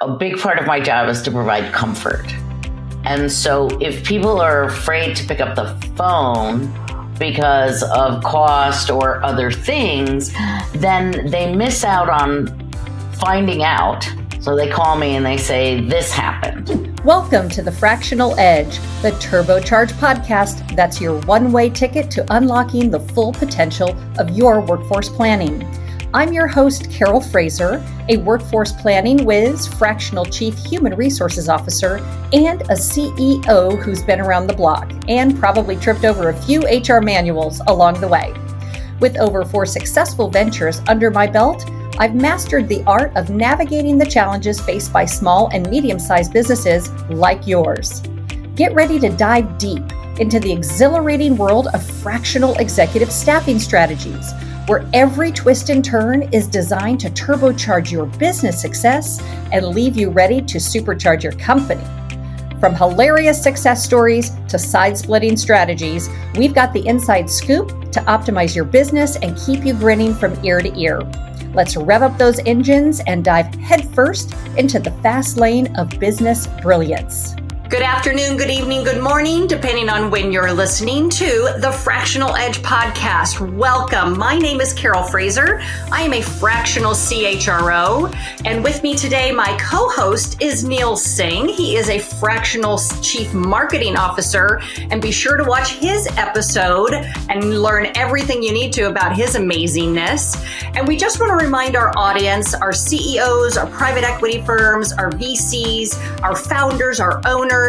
A big part of my job is to provide comfort. And so if people are afraid to pick up the phone because of cost or other things, then they miss out on finding out. So they call me and they say, this happened. Welcome to the Fractional Edge, the turbocharged podcast that's your one-way ticket to unlocking the full potential of your workforce planning. I'm your host, Carol Fraser, a workforce planning whiz, Fractional Chief Human Resources Officer, and a CEO who's been around the block and probably tripped over a few HR manuals along the way. With over 4 successful ventures under my belt, I've mastered the art of navigating the challenges faced by small and medium-sized businesses like yours. Get ready to dive deep into the exhilarating world of fractional executive staffing strategies, where every twist and turn is designed to turbocharge your business success and leave you ready to supercharge your company. From hilarious success stories to side-splitting strategies, we've got the inside scoop to optimize your business and keep you grinning from ear to ear. Let's rev up those engines and dive headfirst into the fast lane of business brilliance. Good afternoon, good evening, good morning, depending on when you're listening to the Fractional Edge podcast. Welcome. My name is Carol Fraser. I am a fractional CHRO, and with me today, my co-host is Neel Singh. He is a fractional Chief Marketing Officer, and be sure to watch his episode and learn everything you need to about his amazingness. And we just want to remind our audience, our CEOs, our private equity firms, our VCs, our founders, our owners,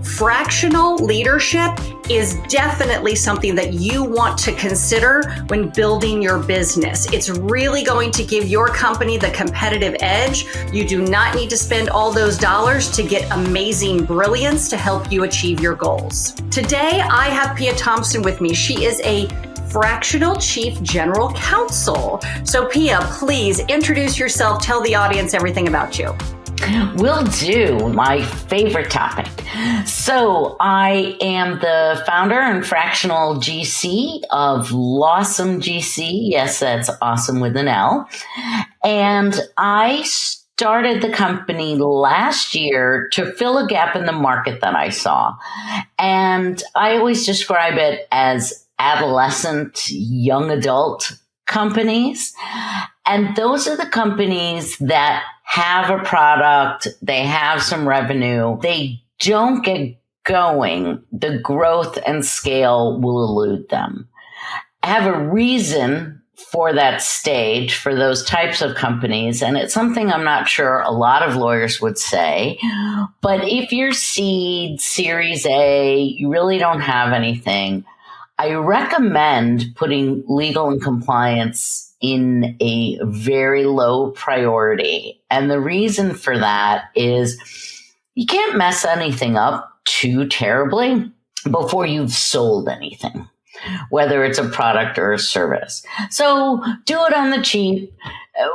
fractional leadership is definitely something that you want to consider when building your business. It's really going to give your company the competitive edge. You do not need to spend all those dollars to get amazing brilliance to help you achieve your goals. Today, I have Pia Thompson with me. She is a Fractional Chief General Counsel. So Pia, please introduce yourself. Tell the audience everything about you. Will do. My favorite topic. So I am the founder and fractional GC of Lawsome GC. Yes, that's awesome with an L. And I started the company last year to fill a gap in the market that I saw. And I always describe it as adolescent, young adult companies. And those are the companies that have a product, they have some revenue, they don't get going, the growth and scale will elude them. I have a reason for that stage for those types of companies, and it's something I'm not sure a lot of lawyers would say, but if you're seed, Series A, you really don't have anything, I recommend putting legal and compliance in a very low priority. And the reason for that is you can't mess anything up too terribly before you've sold anything, whether it's a product or a service. So do it on the cheap.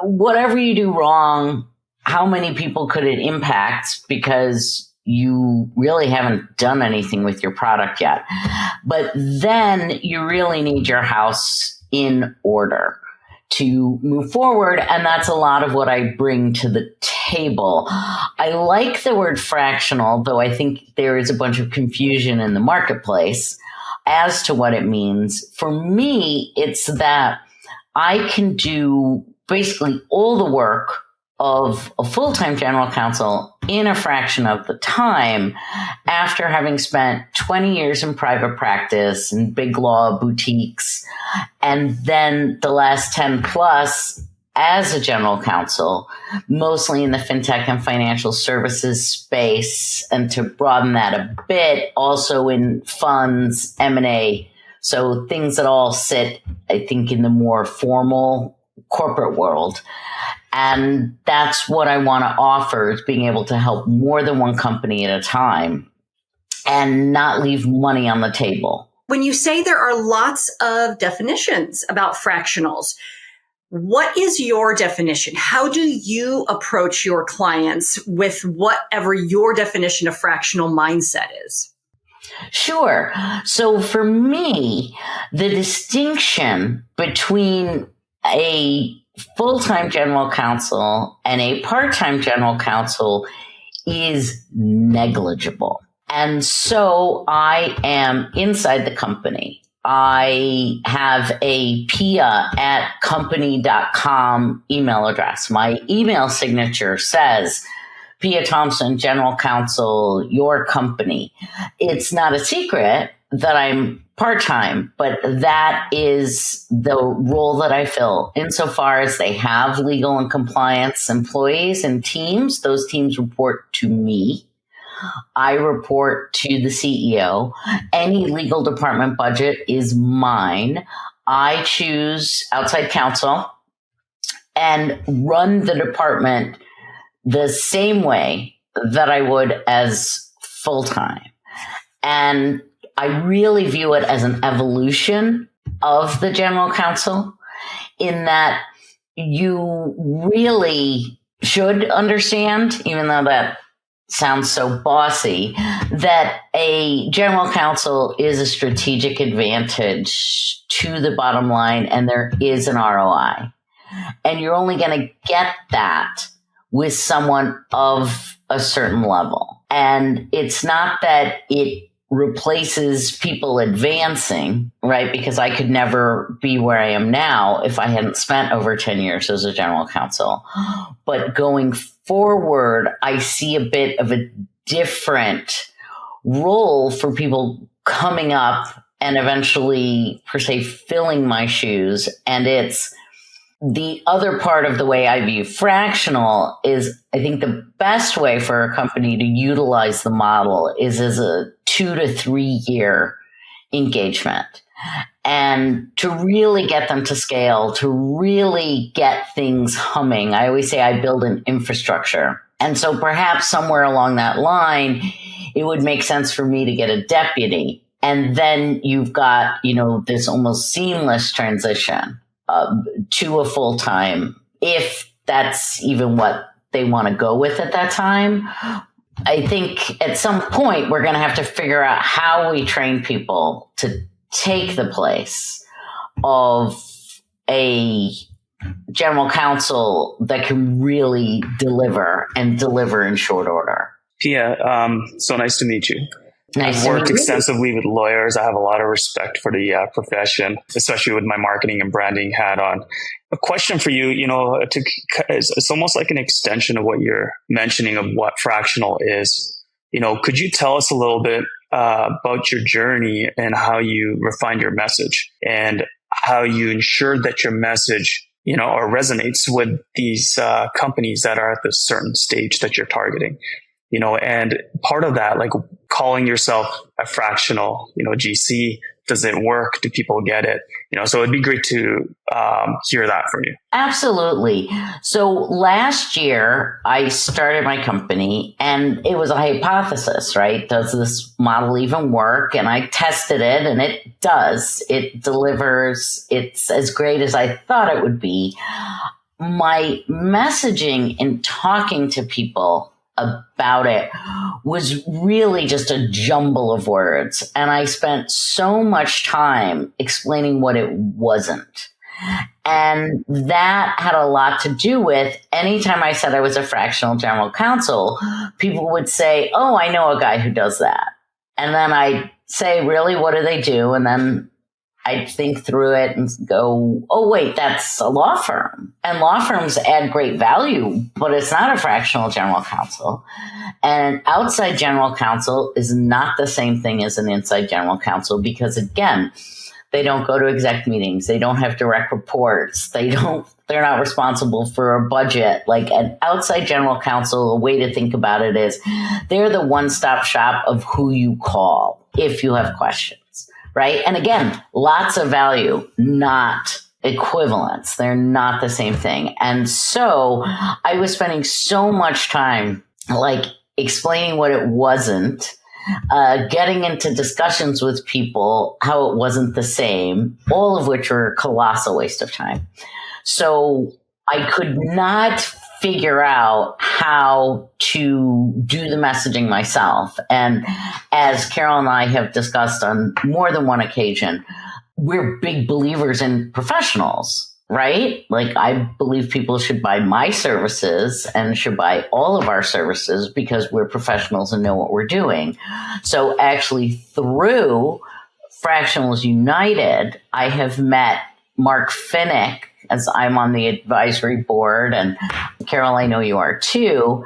Whatever you do wrong, how many people could it impact? Because you really haven't done anything with your product yet. But then you really need your house in order to move forward. And that's a lot of what I bring to the table. I like the word fractional, though I think there is a bunch of confusion in the marketplace as to what it means. For me, it's that I can do basically all the work of a full-time general counsel in a fraction of the time after having spent 20 years in private practice and big law boutiques, and then the last 10 plus as a general counsel, mostly in the fintech and financial services space, and to broaden that a bit, also in funds, M&A, so things that all sit, I think, in the more formal corporate world. And that's what I want to offer, is being able to help more than one company at a time and not leave money on the table. When you say there are lots of definitions about fractionals, what is your definition? How do you approach your clients with whatever your definition of fractional mindset is? Sure. So for me, the distinction between a full-time general counsel and a part-time general counsel is negligible. And so I am inside the company. I have a pia@company.com email address. My email signature says, Pia Thompson, General Counsel, your company. It's not a secret that I'm part-time, but that is the role that I fill. Insofar as they have legal and compliance employees and teams, those teams report to me. I report to the CEO. Any legal department budget is mine. I choose outside counsel and run the department the same way that I would as full-time. And I really view it as an evolution of the general counsel, in that you really should understand, even though that sounds so bossy, that a general counsel is a strategic advantage to the bottom line, and there is an ROI. And you're only going to get that with someone of a certain level. And it's not that it replaces people advancing, right? Because I could never be where I am now if I hadn't spent over 10 years as a general counsel. But going forward, I see a bit of a different role for people coming up and eventually, per se, filling my shoes. And it's the other part of the way I view fractional is, I think the best way for a company to utilize the model is as a 2 to 3 year engagement, and to really get them to scale, to really get things humming. I always say I build an infrastructure. And so perhaps somewhere along that line, it would make sense for me to get a deputy. And then you've got, this almost seamless transition to a full-time, if that's even what they want to go with at that time. I think at some point we're going to have to figure out how we train people to take the place of a general counsel that can really deliver in short order. Pia, so nice to meet you. Nice I've worked extensively with lawyers. I have a lot of respect for the profession, especially with my marketing and branding hat on. A question for you, it's almost like an extension of what you're mentioning of what fractional is. Could you tell us a little bit about your journey and how you refined your message and how you ensured that your message, or resonates with these companies that are at this certain stage that you're targeting? And part of that, like calling yourself a fractional, GC, does it work? Do people get it? So it'd be great to hear that from you. Absolutely. So last year I started my company, and it was a hypothesis, right? Does this model even work? And I tested it, and it does. It delivers. It's as great as I thought it would be. My messaging in talking to people about it was really just a jumble of words. And I spent so much time explaining what it wasn't. And that had a lot to do with anytime I said I was a fractional general counsel, people would say, oh, I know a guy who does that. And then I'd say, really, what do they do? And then I'd think through it and go, oh, wait, that's a law firm. And law firms add great value, but it's not a fractional general counsel. And outside general counsel is not the same thing as an inside general counsel, because, again, they don't go to exec meetings. They don't have direct reports. They're not responsible for a budget. Like an outside general counsel, a way to think about it is they're the one-stop shop of who you call if you have questions. Right. And again, lots of value, not equivalence. They're not the same thing. And so I was spending so much time explaining what it wasn't, getting into discussions with people, how it wasn't the same, all of which were a colossal waste of time. So I could not figure out how to do the messaging myself. And as Carol and I have discussed on more than one occasion, we're big believers in professionals. right? Like, I believe people should buy my services and should buy all of our services because we're professionals and know what we're doing. So actually through Fractionals United, I have met Mark Finnick, as I'm on the advisory board, and Carol, I know you are too.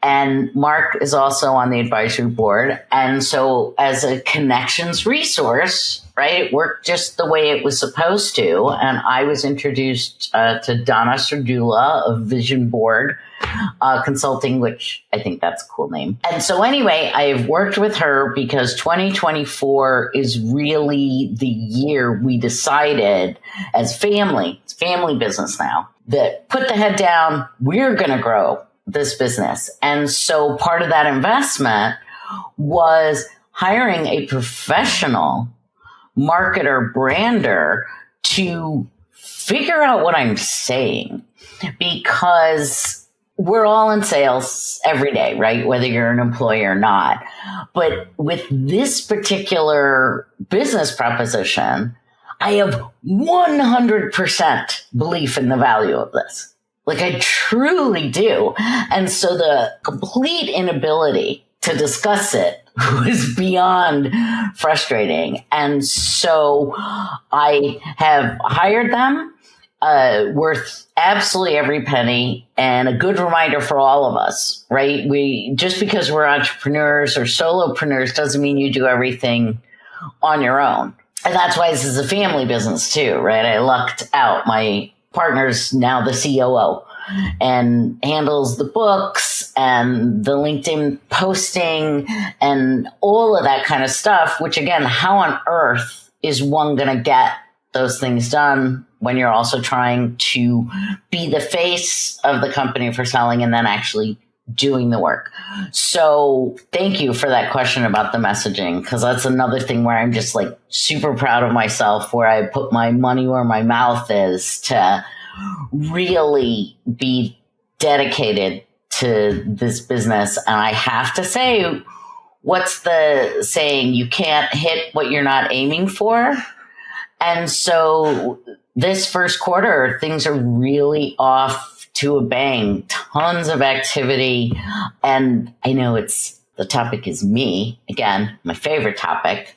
And Mark is also on the advisory board. And so as a connections resource, right, it worked just the way it was supposed to. And I was introduced to Donna Serdula of Vision Board Consulting, which I think that's a cool name. And so anyway, I've worked with her because 2024 is really the year we decided as family, it's family business now, that put the head down, we're going to grow this business. And so part of that investment was hiring a professional marketer, brander to figure out what I'm saying, because we're all in sales every day, right? Whether you're an employee or not. But with this particular business proposition, I have 100% belief in the value of this. Like, I truly do. And so the complete inability to discuss it was beyond frustrating. And so I have hired them, worth absolutely every penny, and a good reminder for all of us, right? Just because we're entrepreneurs or solopreneurs doesn't mean you do everything on your own. And that's why this is a family business too, right? I lucked out. My partner's now the COO and handles the books and the LinkedIn posting and all of that kind of stuff, which again, how on earth is one going to get those things done when you're also trying to be the face of the company for selling and then actually doing the work? So thank you for that question about the messaging, because that's another thing where I'm just like super proud of myself, where I put my money where my mouth is to really be dedicated to this business. And I have to say, what's the saying? You can't hit what you're not aiming for. And so this first quarter, things are really off to a bang, tons of activity. And I know the topic is me, again, my favorite topic,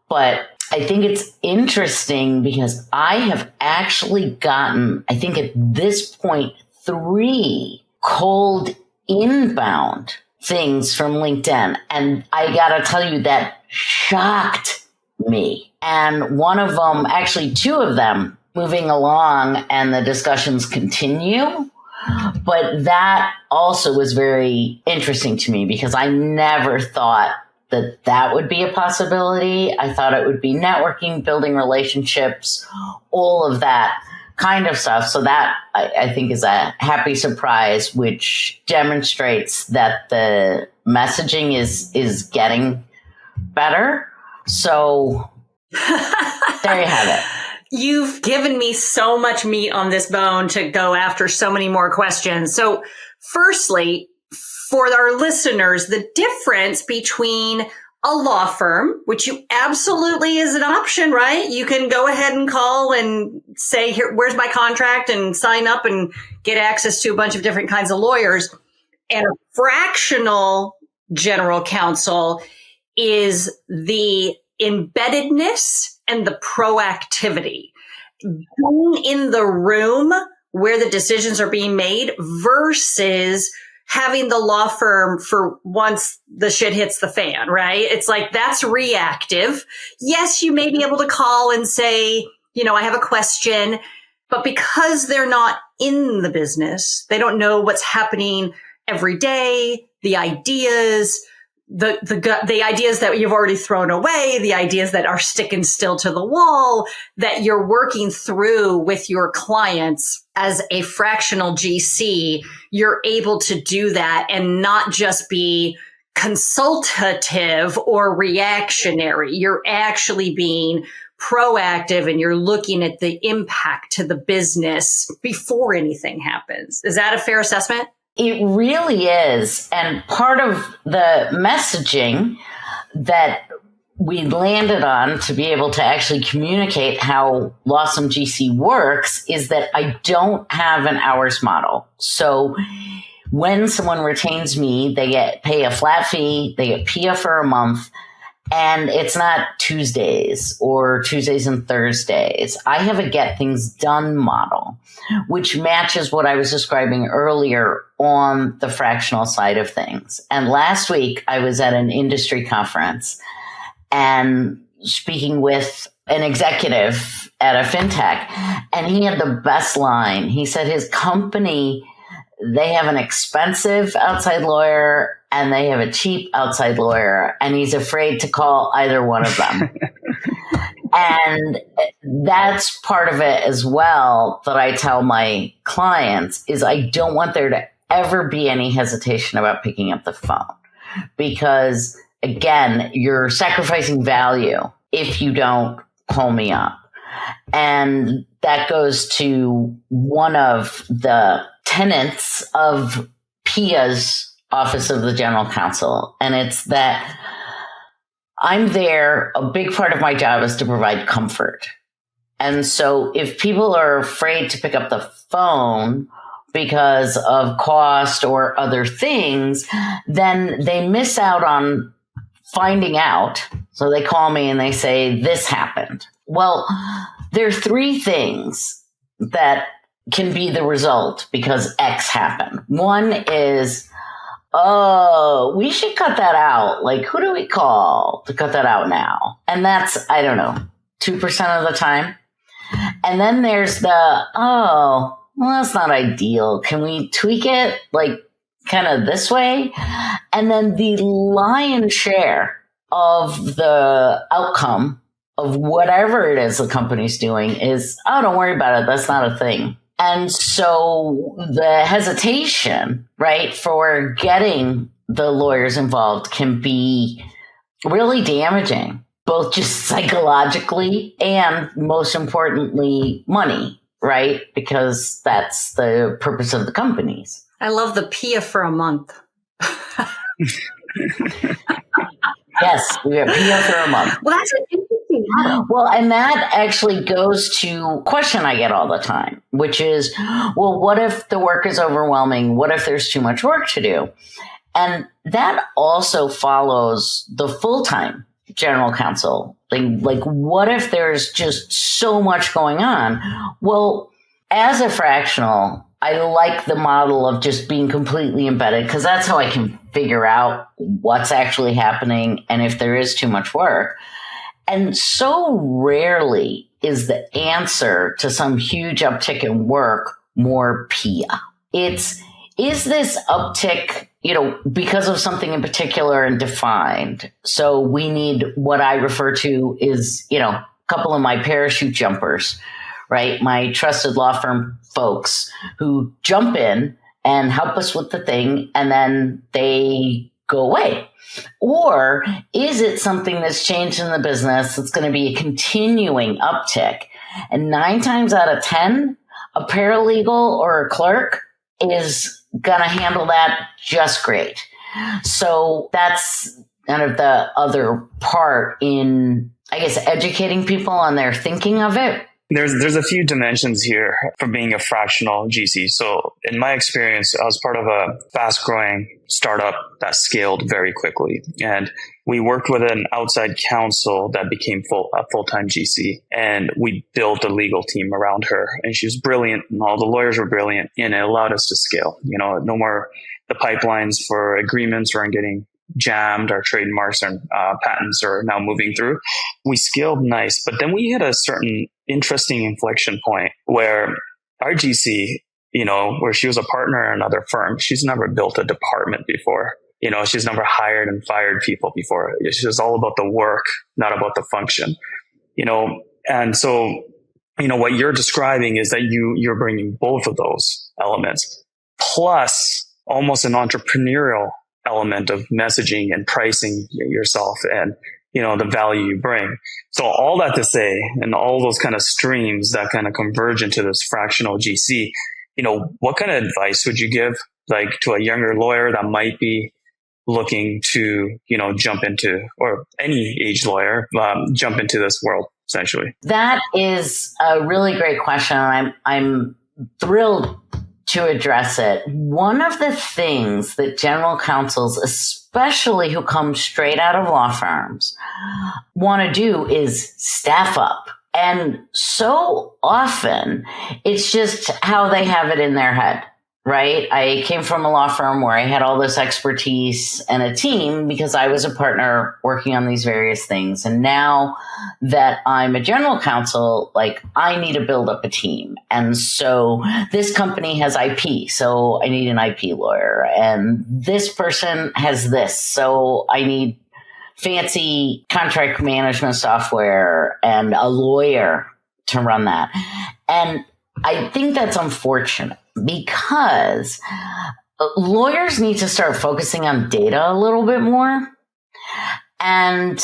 but I think it's interesting because I have actually gotten, I think at this point, 3 cold inbound things from LinkedIn. And I gotta tell you, that shocked me. And one of them, actually 2 of them, moving along and the discussions continue. But that also was very interesting to me because I never thought that would be a possibility. I thought it would be networking, building relationships, all of that kind of stuff. So that I think is a happy surprise, which demonstrates that the messaging is getting better. So there you have it. You've given me so much meat on this bone to go after so many more questions. So firstly, for our listeners, the difference between a law firm, which you absolutely is an option, right? You can go ahead and call and say, here, where's my contract, and sign up and get access to a bunch of different kinds of lawyers. And a fractional general counsel is the embeddedness and the proactivity. Being in the room where the decisions are being made versus having the law firm for once the shit hits the fan, right? It's like, that's reactive. Yes, you may be able to call and say, I have a question, but because they're not in the business, they don't know what's happening every day, the ideas, the ideas that you've already thrown away, the ideas that are sticking still to the wall that you're working through with your clients. As a fractional GC, you're able to do that and not just be consultative or reactionary. You're actually being proactive and you're looking at the impact to the business before anything happens. Is that a fair assessment? It really is. And part of the messaging that we landed on to be able to actually communicate how Lawsome GC works is that I don't have an hours model. So when someone retains me, they pay a flat fee, they get Pia for a month, and it's not Tuesdays or Tuesdays and Thursdays. I have a get things done model, which matches what I was describing earlier on the fractional side of things. And last week I was at an industry conference and speaking with an executive at a fintech, and he had the best line. He said his company, they have an expensive outside lawyer and they have a cheap outside lawyer, and he's afraid to call either one of them. And that's part of it as well that I tell my clients is I don't want there to ever be any hesitation about picking up the phone, because again, you're sacrificing value if you don't call me up. And that goes to one of the tenets of Pia's Office of the General Counsel. And it's that I'm there. A big part of my job is to provide comfort. And so if people are afraid to pick up the phone because of cost or other things, then they miss out on finding out. So they call me and they say, this happened. Well, there are three things that can be the result because X happened. One is, oh, we should cut that out. Like, who do we call to cut that out now? And that's, I don't know, 2% of the time. And then there's the, oh, well, that's not ideal. Can we tweak it like kind of this way? And then the lion's share of the outcome of whatever it is the company's doing is, oh, don't worry about it. That's not a thing. And so the hesitation, right, for getting the lawyers involved can be really damaging, both just psychologically and most importantly, money, right? Because that's the purpose of the companies. I love the Pia for a month. Yes, we got Pia for a month. Well, that's an interesting model. Well, and that actually goes to a question I get all the time, which is, well, what if the work is overwhelming? What if there's too much work to do? And that also follows the full-time general counsel thing. Like, what if there's just so much going on? Well, as a fractional, I like the model of just being completely embedded because that's how I can figure out what's actually happening and if there is too much work. And so rarely is the answer to some huge uptick in work more Pia. Is this uptick, because of something in particular and defined? So we need what I refer to is, a couple of my parachute jumpers, right? My trusted law firm folks who jump in and help us with the thing, and then they go away. Or is it something that's changed in the business that's going to be a continuing uptick? And 9 times out of 10, a paralegal or a clerk is going to handle that just great. So that's kind of the other part in, I guess, educating people on their thinking of it. There's a few dimensions here for being a fractional GC. So in my experience, I was part of a fast growing startup that scaled very quickly. And we worked with an outside counsel that became a full-time GC. And we built a legal team around her. And she was brilliant and all the lawyers were brilliant. And it allowed us to scale. No more the pipelines for agreements weren't getting jammed. Our trademarks and patents are now moving through. We scaled nice, but then we hit a certain interesting inflection point where our GC, where she was a partner in another firm, she's never built a department before. She's never hired and fired people before. It's just all about the work, not about the function. And so, what you're describing is that you're bringing both of those elements, plus almost an entrepreneurial element of messaging and pricing yourself and, the value you bring. So all that to say, and all those kind of streams that kind of converge into this fractional GC, what kind of advice would you give like to a younger lawyer that might be looking to, jump into, or any age lawyer, jump into this world, essentially? That is a really great question. I'm thrilled to address it. One of the things that general counsels, especially who come straight out of law firms, want to do is staff up. And so often it's just how they have it in their head, right? I came from a law firm where I had all this expertise and a team because I was a partner working on these various things. And now that I'm a general counsel, I need to build up a team. And so this company has IP, so I need an IP lawyer. And this person has this, so I need fancy contract management software and a lawyer to run that. And I think that's unfortunate because lawyers need to start focusing on data a little bit more. And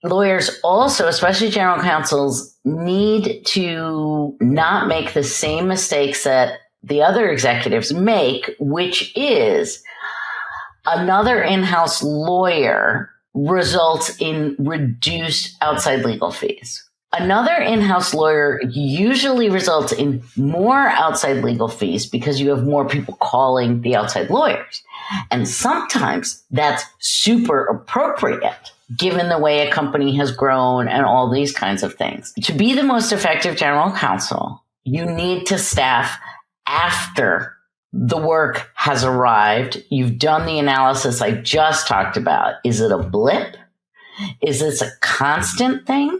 lawyers also, especially general counsels, need to not make the same mistakes that the other executives make, which is another in-house lawyer results in reduced outside legal fees. Another in-house lawyer usually results in more outside legal fees because you have more people calling the outside lawyers. And sometimes that's super appropriate given the way a company has grown and all these kinds of things. To be the most effective general counsel, you need to staff after the work has arrived. You've done the analysis I just talked about. Is it a blip? Is this a constant thing?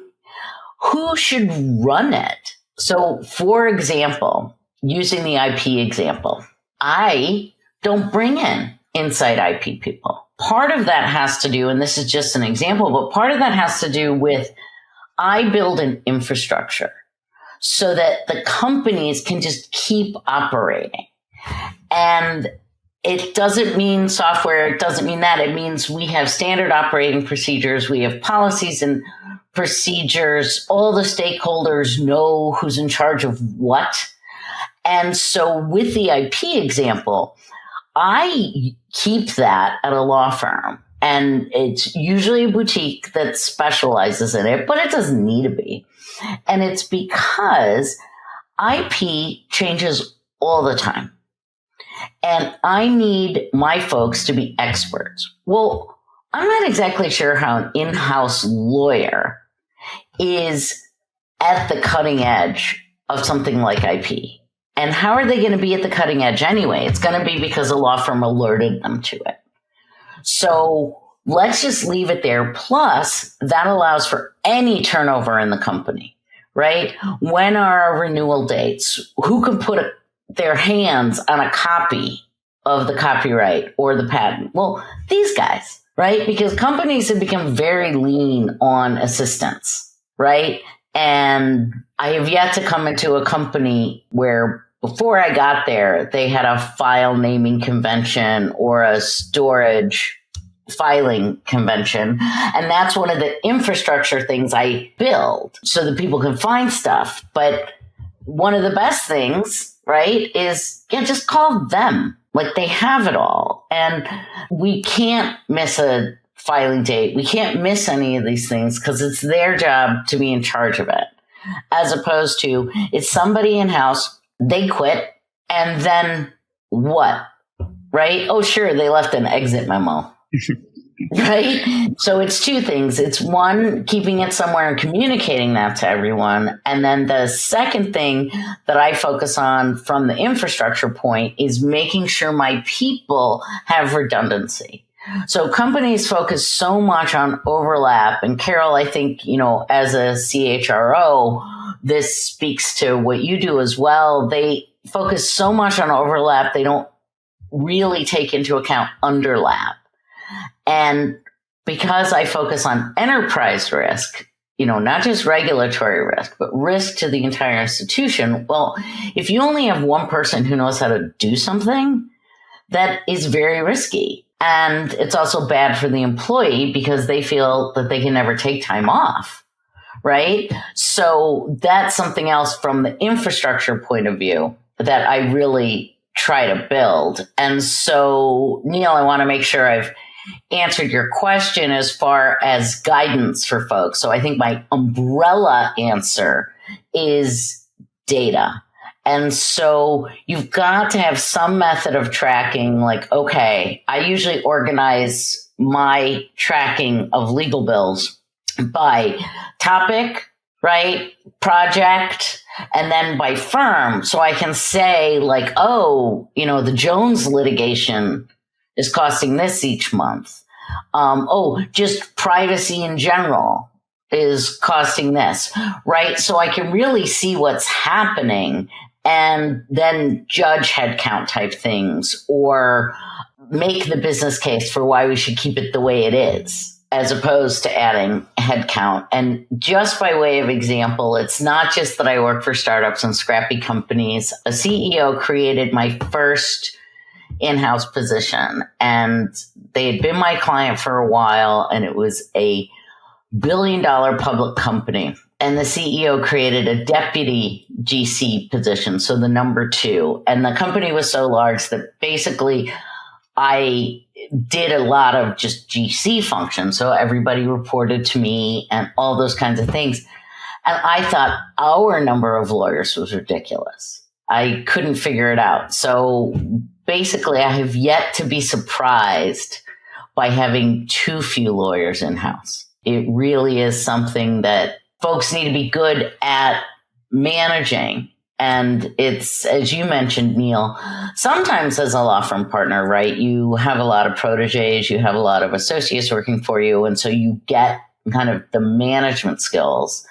Who should run it? So, for example, using the IP example, I don't bring in inside IP people. Part of that has to do, and this is just an example, but part of that has to do with I build an infrastructure so that the companies can just keep operating. And it doesn't mean software. It doesn't mean that. It means we have standard operating procedures. We have policies and procedures. All the stakeholders know who's in charge of what. And so with the IP example, I keep that at a law firm. And it's usually a boutique that specializes in it, but it doesn't need to be. And it's because IP changes all the time. And I need my folks to be experts. Well, I'm not exactly sure how an in-house lawyer is at the cutting edge of something like IP. And how are they going to be at the cutting edge anyway? It's going to be because a law firm alerted them to it. So let's just leave it there. Plus, that allows for any turnover in the company, right? When are our renewal dates? Who can put their hands on a copy of the copyright or the patent? Well, these guys, right? Because companies have become very lean on assistants, right? And I have yet to come into a company where before I got there, they had a file naming convention or a storage filing convention. And that's one of the infrastructure things I build so that people can find stuff. But one of the best things, right, is just call them. Like they have it all. And we can't miss a filing date. We can't miss any of these things because it's their job to be in charge of it. As opposed to it's somebody in-house, they quit, and then what? Right? Oh, sure, they left an exit memo. Right? So it's two things. It's one, keeping it somewhere and communicating that to everyone. And then the second thing that I focus on from the infrastructure point is making sure my people have redundancy. So companies focus so much on overlap. And Carol, I think, as a CHRO, this speaks to what you do as well. They focus so much on overlap, they don't really take into account underlap. And because I focus on enterprise risk, not just regulatory risk, but risk to the entire institution. Well, if you only have one person who knows how to do something, that is very risky. And it's also bad for the employee because they feel that they can never take time off, right? So that's something else from the infrastructure point of view that I really try to build. And so, Neil, I want to make sure I've answered your question as far as guidance for folks. So I think my umbrella answer is data. And so you've got to have some method of tracking, like, okay, I usually organize my tracking of legal bills by topic, right? Project, and then by firm. So I can say like, oh, the Jones litigation is costing this each month. Just privacy in general is costing this, right? So I can really see what's happening and then judge headcount type things or make the business case for why we should keep it the way it is, as opposed to adding headcount. And just by way of example, it's not just that I work for startups and scrappy companies. A CEO created my first in-house position, and they had been my client for a while, and it was a $1 billion public company. And the CEO created a deputy GC position, so the number 2. And the company was so large that basically I did a lot of just GC functions. So everybody reported to me and all those kinds of things. And I thought our number of lawyers was ridiculous. I couldn't figure it out. So basically, I have yet to be surprised by having too few lawyers in-house. It really is something that folks need to be good at managing. And it's, as you mentioned, Neil, sometimes as a law firm partner, right, you have a lot of proteges, you have a lot of associates working for you. And so you get kind of the management skills.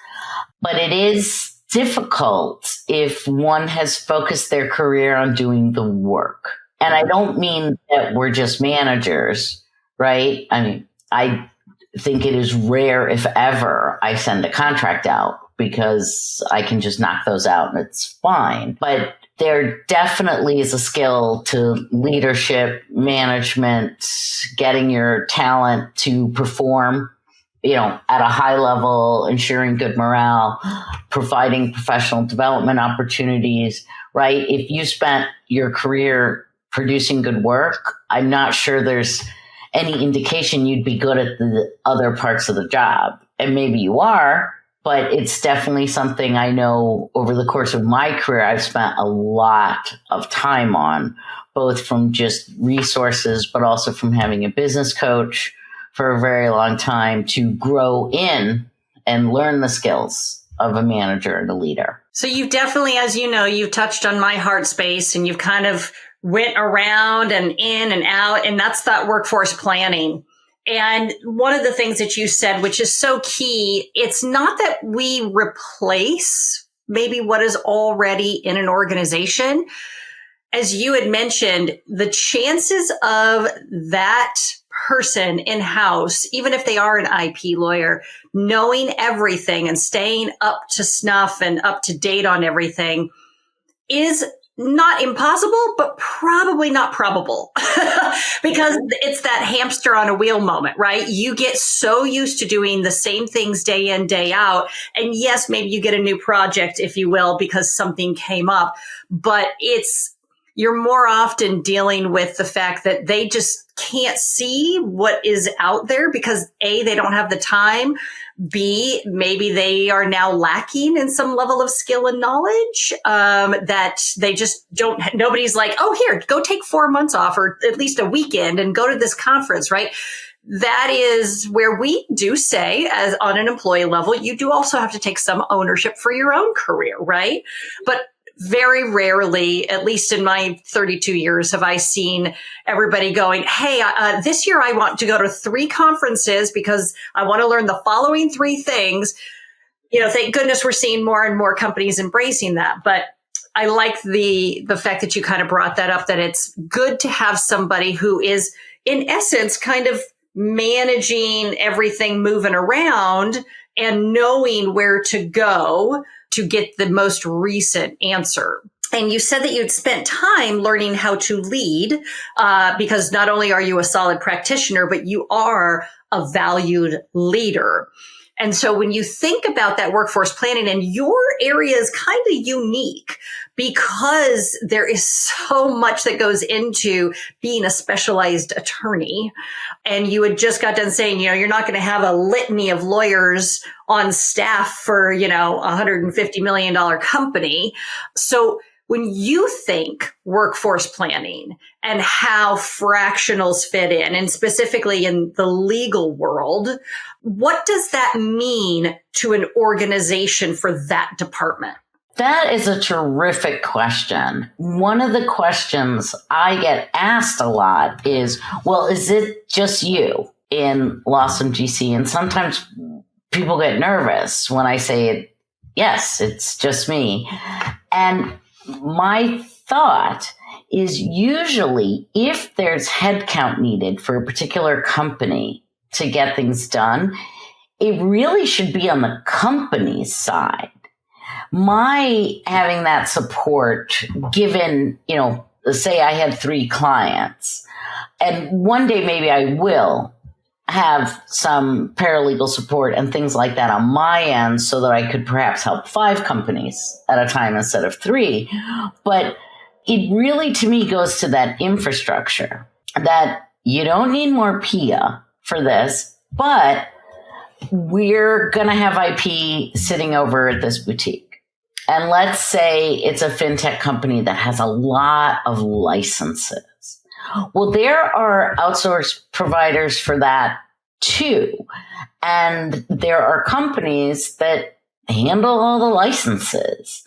But it is difficult if one has focused their career on doing the work. And I don't mean that we're just managers, right? I mean, I think it is rare, if ever, I send a contract out because I can just knock those out and it's fine. But there definitely is a skill to leadership, management, getting your talent to perform, at a high level, ensuring good morale, providing professional development opportunities, right? If you spent your career producing good work, I'm not sure there's any indication you'd be good at the other parts of the job. And maybe you are, but it's definitely something I know over the course of my career, I've spent a lot of time on, both from just resources, but also from having a business coach for a very long time to grow in and learn the skills of a manager and a leader. So you've definitely, as you know, you've touched on my heart space and you've kind of went around and in and out, and that's that workforce planning. And one of the things that you said, which is so key, it's not that we replace maybe what is already in an organization. As you had mentioned, the chances of that person in-house, even if they are an IP lawyer, knowing everything and staying up to snuff and up to date on everything is not impossible, but probably not probable because it's that hamster on a wheel moment, right? You get so used to doing the same things day in, day out. And yes, maybe you get a new project, if you will, because something came up, but you're more often dealing with the fact that they just can't see what is out there because A, they don't have the time. B, maybe they are now lacking in some level of skill and knowledge, that they just don't, nobody's like, oh, here, go take 4 months off or at least a weekend and go to this conference, right? That is where we do say, as on an employee level, you do also have to take some ownership for your own career, right? But very rarely, at least in my 32 years, have I seen everybody going, hey, this year I want to go to 3 conferences because I want to learn the following 3 things. Thank goodness we're seeing more and more companies embracing that. But I like the fact that you kind of brought that up, that it's good to have somebody who is, in essence, kind of managing everything moving around and knowing where to go to get the most recent answer. And you said that you'd spent time learning how to lead, because not only are you a solid practitioner, but you are a valued leader. And so when you think about that workforce planning, and your area is kind of unique because there is so much that goes into being a specialized attorney. And you had just got done saying, you're not going to have a litany of lawyers on staff for, $150 million company. So when you think workforce planning and how fractionals fit in, and specifically in the legal world, what does that mean to an organization for that department? That is a terrific question. One of the questions I get asked a lot is, well, is it just you in Lawsome GC? And sometimes people get nervous when I say, yes, it's just me. And my thought is usually if there's headcount needed for a particular company to get things done, it really should be on the company's side. My having that support, given, say I had 3 clients, and one day maybe I will have some paralegal support and things like that on my end so that I could perhaps help 5 companies at a time instead of 3. But it really, to me, goes to that infrastructure that you don't need more Pia for this, but we're going to have IP sitting over at this boutique. And let's say it's a fintech company that has a lot of licenses. Well, there are outsourced providers for that too. And there are companies that handle all the licenses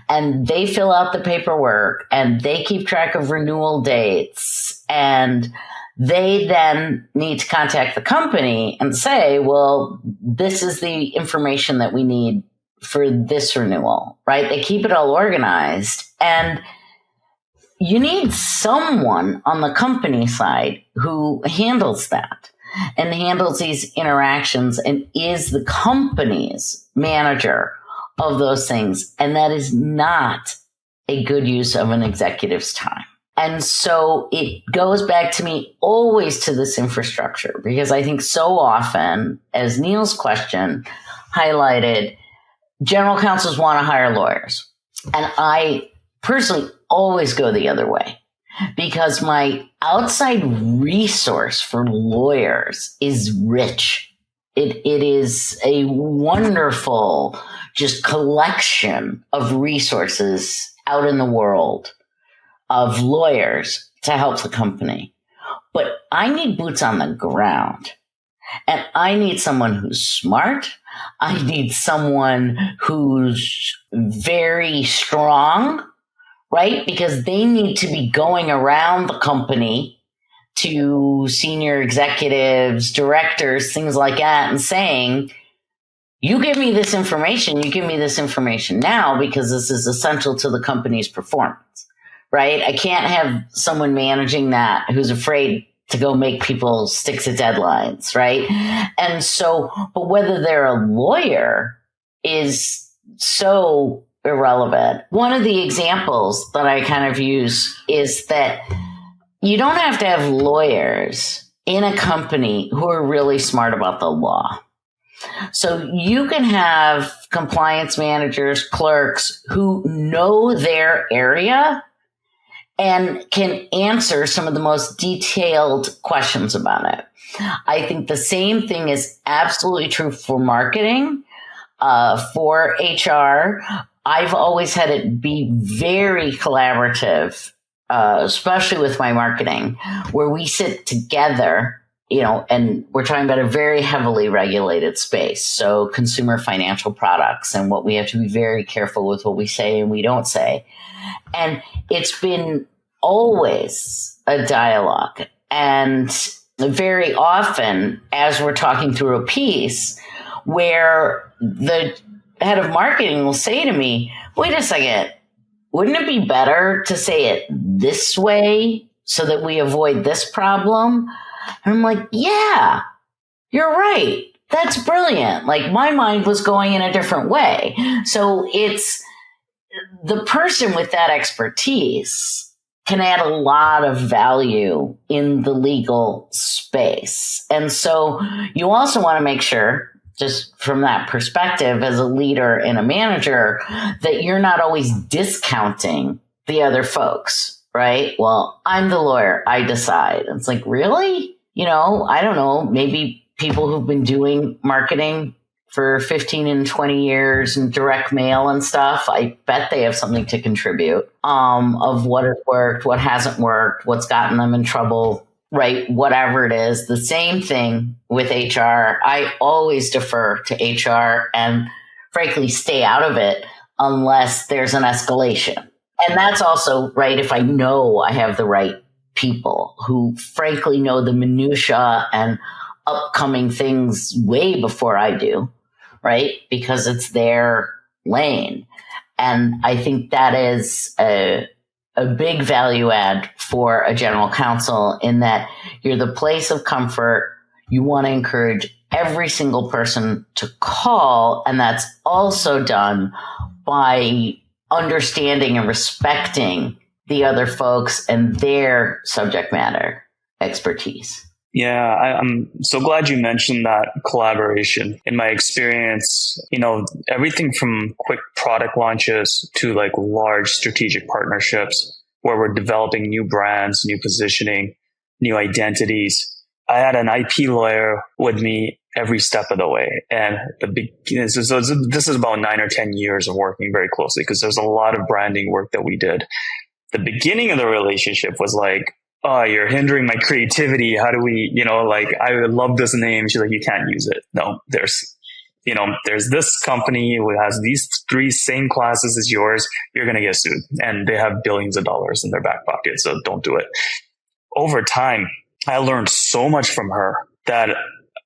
and they fill out the paperwork and they keep track of renewal dates. And they then need to contact the company and say, well, this is the information that we need for this renewal, right? They keep it all organized. And you need someone on the company side who handles that and handles these interactions and is the company's manager of those things. And that is not a good use of an executive's time. And so it goes back to me always to this infrastructure, because I think so often, as Neil's question highlighted, general counsels want to hire lawyers. And I personally always go the other way, because my outside resource for lawyers is rich. It is a wonderful just collection of resources out in the world of lawyers to help the company. But I need boots on the ground. And I need someone who's smart. I need someone who's very strong, right? Because they need to be going around the company to senior executives, directors, things like that, and saying, you give me this information, you give me this information now, because this is essential to the company's performance, right? I can't have someone managing that who's afraid to go make people stick to deadlines, right? And so, but whether they're a lawyer is so irrelevant. One of the examples that I kind of use is that you don't have to have lawyers in a company who are really smart about the law. So you can have compliance managers, clerks who know their area and can answer some of the most detailed questions about it. I think the same thing is absolutely true for marketing, for HR. I've always had it be very collaborative, especially with my marketing, where we sit together, and we're talking about a very heavily regulated space. So consumer financial products, and what we have to be very careful with what we say and we don't say. And it's been always a dialogue. And very often, as we're talking through a piece, where the head of marketing will say to me, wait a second, wouldn't it be better to say it this way so that we avoid this problem? And I'm like, yeah, you're right. That's brilliant. Like, my mind was going in a different way. So it's the person with that expertise can add a lot of value in the legal space. And so you also want to make sure just from that perspective as a leader and a manager, that you're not always discounting the other folks, right? Well, I'm the lawyer. I decide. It's like, really? I don't know, maybe people who've been doing marketing for 15 and 20 years and direct mail and stuff, I bet they have something to contribute of what has worked, what hasn't worked, what's gotten them in trouble, right? Whatever it is. The same thing with HR. I always defer to HR and frankly stay out of it unless there's an escalation. And that's also right if I know I have the right people who frankly know the minutia and upcoming things way before I do, right? Because it's their lane. And I think that is a big value add for a general counsel in that you're the place of comfort. You want to encourage every single person to call. And that's also done by understanding and respecting the other folks and their subject matter expertise. Yeah, I'm so glad you mentioned that collaboration. In my experience, everything from quick product launches to like large strategic partnerships where we're developing new brands, new positioning, new identities. I had an IP lawyer with me every step of the way. And this is about 9 or 10 years of working very closely because there's a lot of branding work that we did. The beginning of the relationship was like, oh, you're hindering my creativity. How do we, I love this name. She's like, you can't use it. No, there's this company who has these 3 same classes as yours. You're going to get sued. And they have billions of dollars in their back pocket. So don't do it. Over time, I learned so much from her that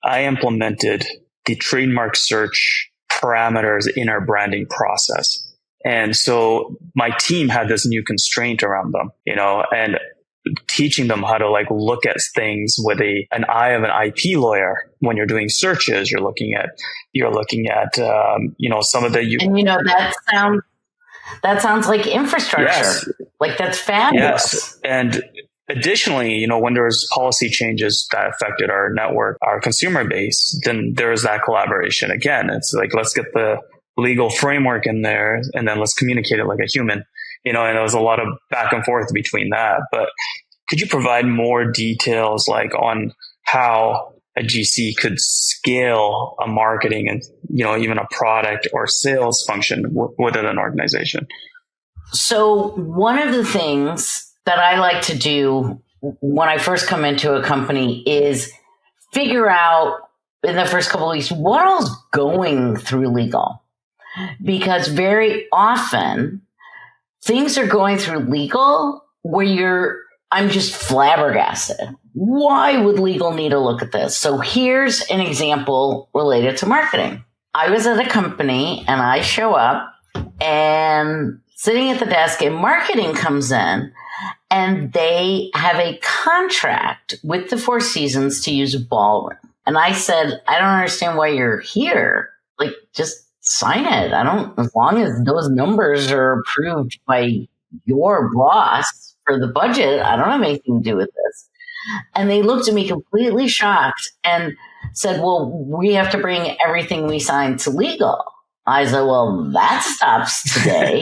I implemented the trademark search parameters in our branding process. And so my team had this new constraint around them, and teaching them how to look at things with an eye of an IP lawyer. When you're doing searches, you're looking at some of the that sounds like infrastructure. Yes. Like that's fabulous. Yes. And additionally, when there was policy changes that affected our network, our consumer base, then there's that collaboration. Again, it's like, let's get the legal framework in there and then let's communicate it like a human, and there was a lot of back and forth between that. But could you provide more details on how a GC could scale a marketing and, even a product or sales function within an organization? So one of the things that I like to do when I first come into a company is figure out in the first couple of weeks, what else going through legal? Because very often things are going through legal where I'm just flabbergasted. Why would legal need to look at this? So here's an example related to marketing. I was at a company and I show up and sitting at the desk and marketing comes in and they have a contract with the Four Seasons to use a ballroom. And I said, I don't understand why you're here. Just sign it. As long as those numbers are approved by your boss for the budget, I don't have anything to do with this. And they looked at me completely shocked and said, well, we have to bring everything we signed to legal. I said, well, that stops today.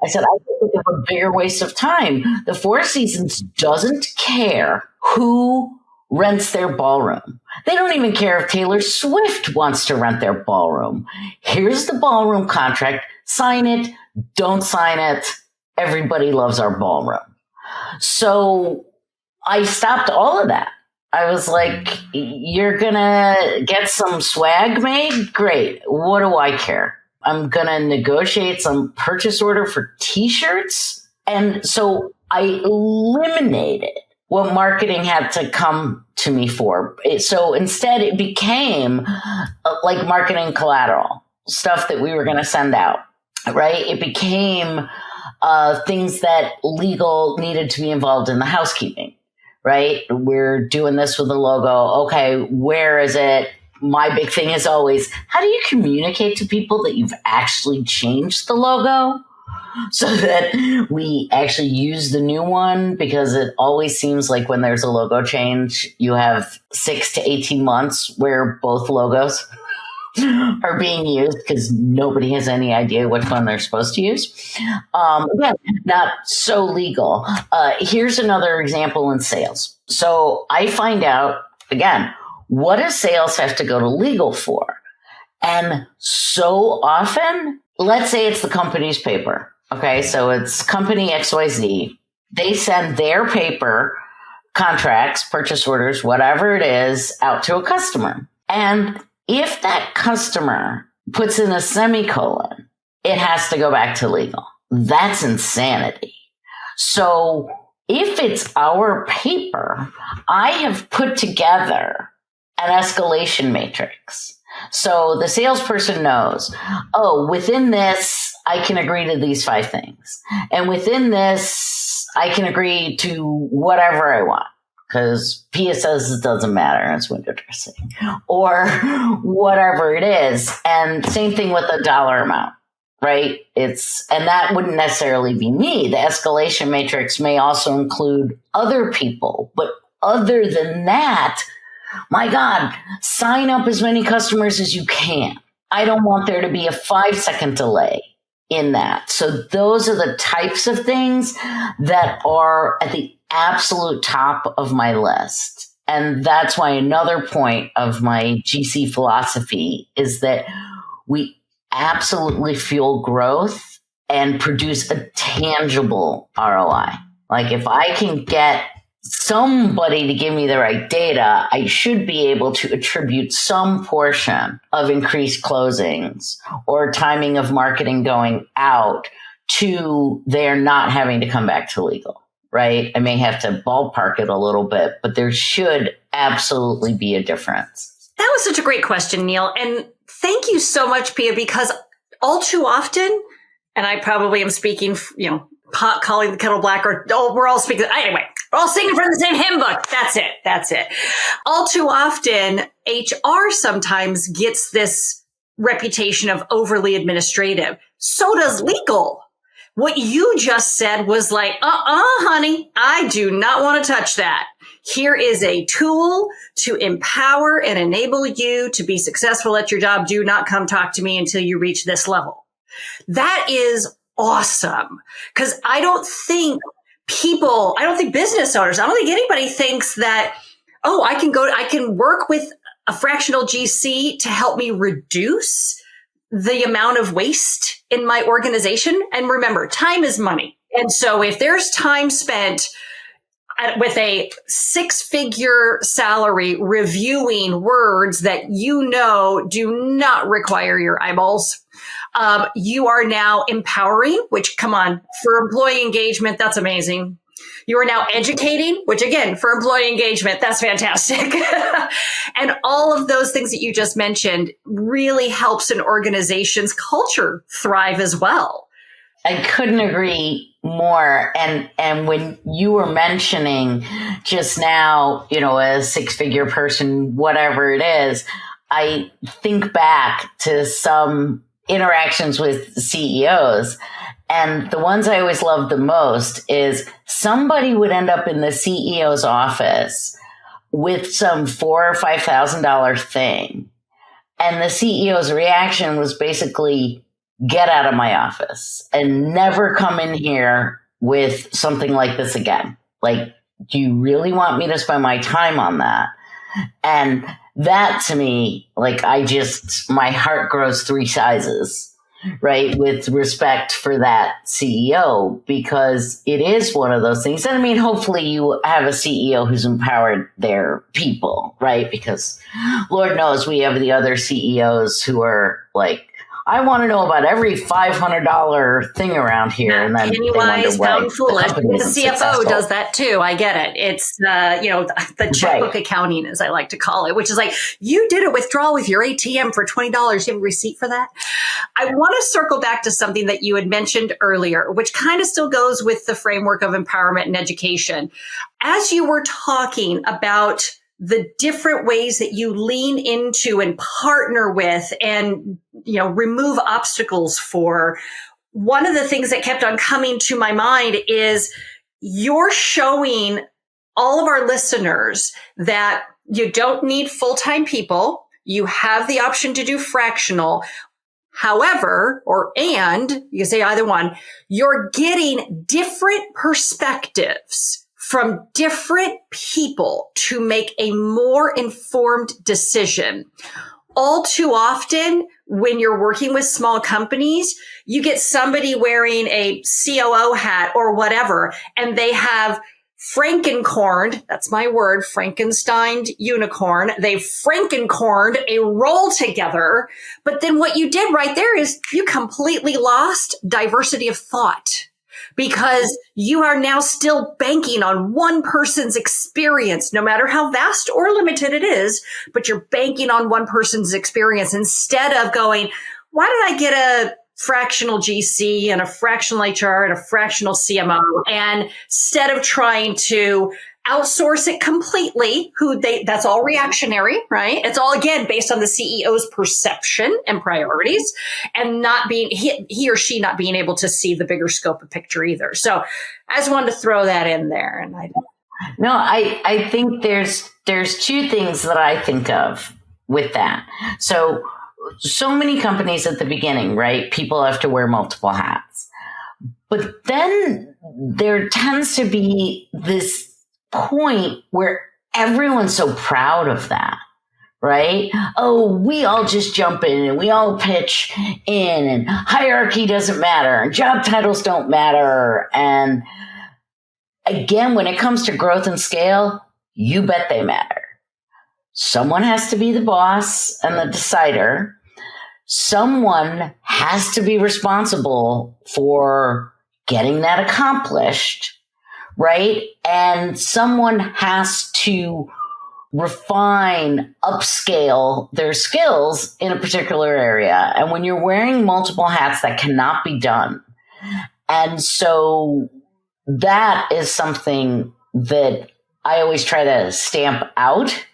I said, I think we have a bigger waste of time. The Four Seasons doesn't care who rents their ballroom. They don't even care if Taylor Swift wants to rent their ballroom. Here's the ballroom contract. Sign it. Don't sign it. Everybody loves our ballroom. So I stopped all of that. I was like, you're going to get some swag made? Great. What do I care? I'm going to negotiate some purchase order for t-shirts. And so I eliminated what marketing had to come to me for. So instead it became like marketing collateral, stuff that we were going to send out, right? It became things that legal needed to be involved in the housekeeping, right? We're doing this with the logo. Okay, where is it? My big thing is always, how do you communicate to people that you've actually changed the logo so that we actually use the new one? Because it always seems like when there's a logo change, you have 6 to 18 months where both logos are being used because nobody has any idea which one they're supposed to use. Again, not so legal. Here's another example in sales. So I find out, again, what does sales have to go to legal for? And so often, let's say it's the company's paper. Okay, so it's company XYZ. They send their paper, contracts, purchase orders, whatever it is, out to a customer. And if that customer puts in a semicolon, it has to go back to legal. That's insanity. So if it's our paper, I have put together an escalation matrix. So the salesperson knows, oh, within this, I can agree to these 5 things. And within this, I can agree to whatever I want. Because Pia says it doesn't matter, it's window dressing, or whatever it is. And same thing with the dollar amount, right? And that wouldn't necessarily be me. The escalation matrix may also include other people. But other than that, my God, sign up as many customers as you can. I don't want there to be a 5-second delay in that. So those are the types of things that are at the absolute top of my list. And that's why another point of my GC philosophy is that we absolutely fuel growth and produce a tangible ROI. Like if I can get somebody to give me the right data, I should be able to attribute some portion of increased closings or timing of marketing going out to their not having to come back to legal, right? I may have to ballpark it a little bit, but there should absolutely be a difference. That was such a great question, Neil. And thank you so much, Pia, because all too often, and I probably am speaking, pot calling the kettle black, or we're all speaking. Anyway, we're all singing from the same hymn book. That's it. All too often, HR sometimes gets this reputation of overly administrative. So does legal. What you just said was like, honey, I do not want to touch that. Here is a tool to empower and enable you to be successful at your job. Do not come talk to me until you reach this level. That is awesome. Because I don't think business owners, I don't think anybody thinks that, I can work with a fractional GC to help me reduce the amount of waste in my organization. And remember, time is money. And so if there's time spent with a 6-figure salary reviewing words that do not require your eyeballs, you are now empowering, which, come on, for employee engagement, that's amazing. You are now educating, which again, for employee engagement, that's fantastic. And all of those things that you just mentioned really helps an organization's culture thrive as well. I couldn't agree more. And when you were mentioning just now, a 6-figure person, whatever it is, I think back to some interactions with CEOs. And the ones I always loved the most is somebody would end up in the CEO's office with some $4,000 or $5,000 thing. And the CEO's reaction was basically, get out of my office and never come in here with something like this again. Like, do you really want me to spend my time on that? And that to me, like, my heart grows 3 sizes, right? With respect for that CEO, because it is one of those things. And I mean, hopefully you have a CEO who's empowered their people, right? Because Lord knows we have the other CEOs who are like, I want to know about every $500 thing around here. And then penny wise, pound foolish. The CFO does that too. I get it. It's the checkbook accounting, as I like to call it, which is like, you did a withdrawal with your ATM for $20. You have a receipt for that? I want to circle back to something that you had mentioned earlier, which kind of still goes with the framework of empowerment and education. As you were talking about the different ways that you lean into and partner with and, remove obstacles for, one of the things that kept on coming to my mind is you're showing all of our listeners that you don't need full-time people. You have the option to do fractional. However, and you can say either one, you're getting different perspectives from different people to make a more informed decision. All too often, when you're working with small companies, you get somebody wearing a COO hat or whatever, and they have Frankencorned, that's my word, Frankensteined unicorn. They've Frankencorned a role together. But then what you did right there is you completely lost diversity of thought, because you are now still banking on one person's experience, no matter how vast or limited it is, but you're banking on one person's experience instead of going, why did I get a fractional GC and a fractional HR and a fractional CMO? And instead of trying to outsource it completely, that's all reactionary, right? It's all, again, based on the CEO's perception and priorities, and not being, he or she not being able to see the bigger scope of picture either. So I just wanted to throw that in there. And I think there's two things that I think of with that. So many companies at the beginning, right? People have to wear multiple hats. But then there tends to be this point where everyone's so proud of that, right? Oh, we all just jump in and we all pitch in, and hierarchy doesn't matter and job titles don't matter. And again, when it comes to growth and scale, you bet they matter. Someone has to be the boss and the decider. Someone has to be responsible for getting that accomplished, right? And someone has to refine, upscale their skills in a particular area. And when you're wearing multiple hats, that cannot be done. And so that is something that I always try to stamp out.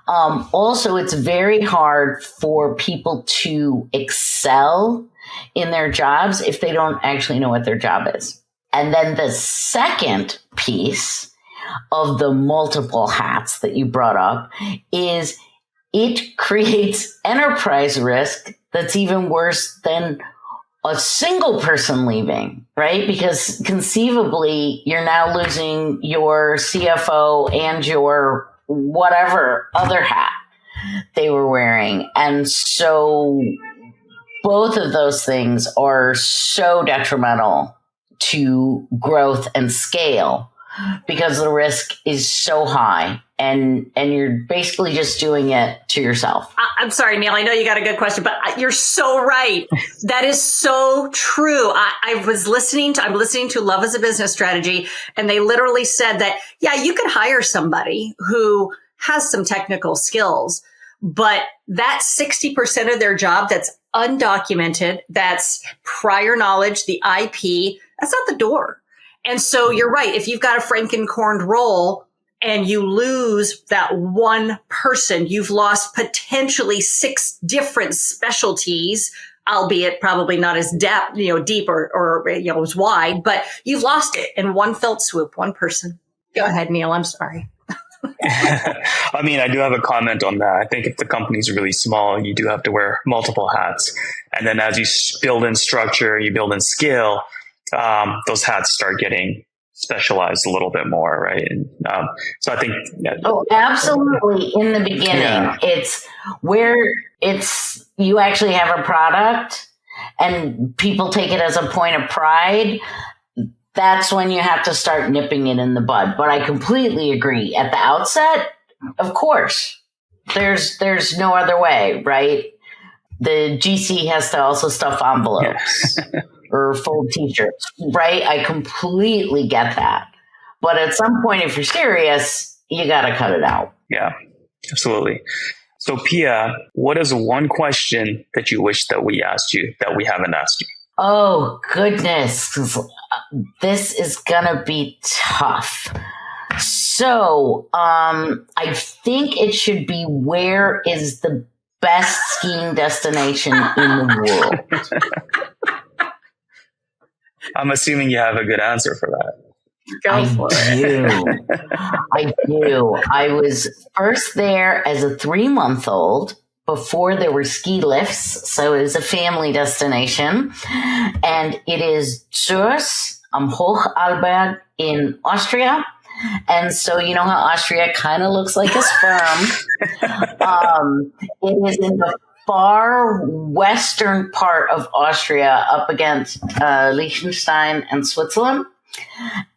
Also, it's very hard for people to excel in their jobs if they don't actually know what their job is. And then the second piece of the multiple hats that you brought up is it creates enterprise risk that's even worse than a single person leaving, right? Because conceivably, you're now losing your CFO and your whatever other hat they were wearing. And so both of those things are so detrimental to growth and scale because the risk is so high, and you're basically just doing it to yourself. I'm sorry, Neil, I know you got a good question, but you're so right. That is so true. I'm listening to Love as a Business Strategy, and they literally said that, yeah, you could hire somebody who has some technical skills, but that 60% of their job that's undocumented, that's prior knowledge, the IP, that's out the door. And so you're right. If you've got a Frankencorned role and you lose that one person, you've lost potentially 6 different specialties, albeit probably not as deep or as wide, but you've lost it in one felt swoop, one person. Go ahead, Neil. I'm sorry. I mean, I do have a comment on that. I think if the company's really small, you do have to wear multiple hats. And then as you build in structure, you build in skill, those hats start getting specialized a little bit more, right? And so I think... Oh, absolutely. In the beginning, it's where you actually have a product and people take it as a point of pride. That's when you have to start nipping it in the bud. But I completely agree. At the outset, of course, there's no other way, right? The GC has to also stuff envelopes or fold t-shirts, right? I completely get that. But at some point, if you're serious, you got to cut it out. Yeah, absolutely. So Pia, what is one question that you wish that we asked you that we haven't asked you? Oh, goodness. This is going to be tough. So I think it should be, where is the best skiing destination in the world? I'm assuming you have a good answer for that. Go for it. I do. I was first there as a 3-month-old before there were ski lifts. So it is a family destination. And it is Zürs am Hochalberg in Austria. And so you know how Austria kind of looks like a sperm. It is in the far western part of Austria up against Liechtenstein and Switzerland.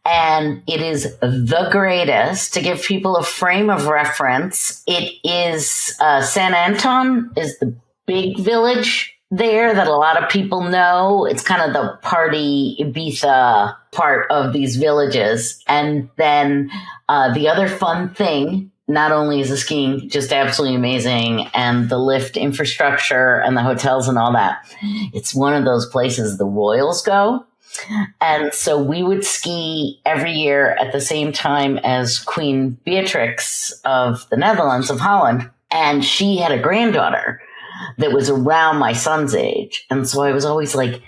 And it is the greatest. To give people a frame of reference, it is St. Anton is the big village there that a lot of people know. It's kind of the party Ibiza part of these villages. And then the other fun thing, not only is the skiing just absolutely amazing and the lift infrastructure and the hotels and all that, it's one of those places the royals go. And so we would ski every year at the same time as Queen Beatrix of the Netherlands, of Holland. And she had a granddaughter that was around my son's age. And so I was always like,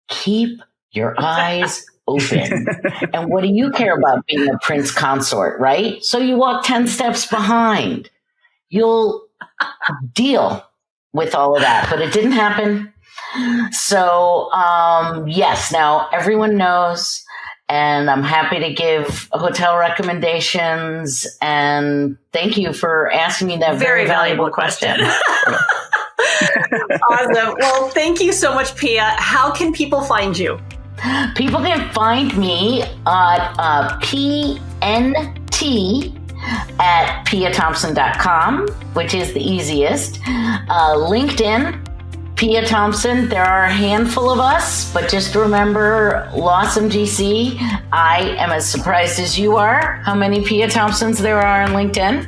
keep your eyes open. And what do you care about being a prince consort, right? So you walk 10 steps behind. You'll deal with all of that. But it didn't happen. So, yes, now everyone knows, and I'm happy to give hotel recommendations. And thank you for asking me that very valuable question. Awesome. Well, thank you so much, Pia. How can people find you? People can find me at PNT at piathompson.com, which is the easiest. LinkedIn, Pia Thompson. There are a handful of us, but just remember, Lawsome GC. I am as surprised as you are how many Pia Thompsons there are on LinkedIn.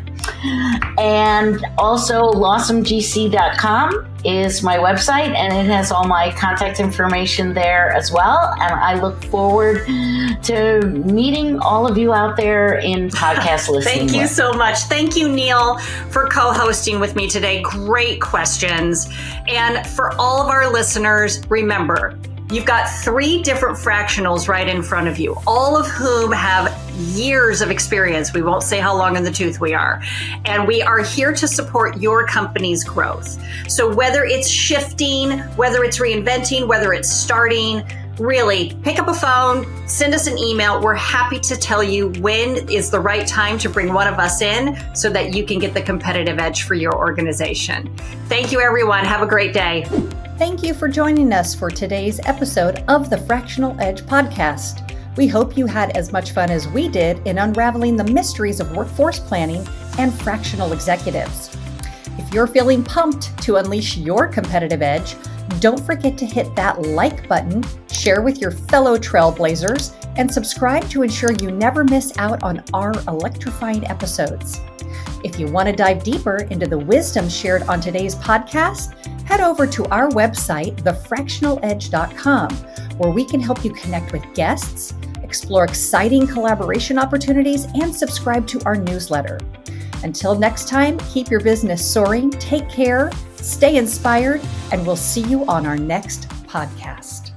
And also lawsomegc.com is my website, and it has all my contact information there as well. And I look forward to meeting all of you out there in podcast listening. Thank you so much. Thank you, Neil, for co-hosting with me today. Great questions. And for all of our listeners, remember, you've got 3 different fractionals right in front of you, all of whom have years of experience. We won't say how long in the tooth we are. And we are here to support your company's growth. So whether it's shifting, whether it's reinventing, whether it's starting, really pick up a phone, send us an email. We're happy to tell you when is the right time to bring one of us in so that you can get the competitive edge for your organization. Thank you, everyone. Have a great day. Thank you for joining us for today's episode of the Fractional Edge podcast. We hope you had as much fun as we did in unraveling the mysteries of workforce planning and fractional executives. If you're feeling pumped to unleash your competitive edge, don't forget to hit that like button, share with your fellow trailblazers, and subscribe to ensure you never miss out on our electrifying episodes. If you want to dive deeper into the wisdom shared on today's podcast, head over to our website, thefractionaledge.com, where we can help you connect with guests, explore exciting collaboration opportunities, and subscribe to our newsletter. Until next time, keep your business soaring, take care, stay inspired, and we'll see you on our next podcast.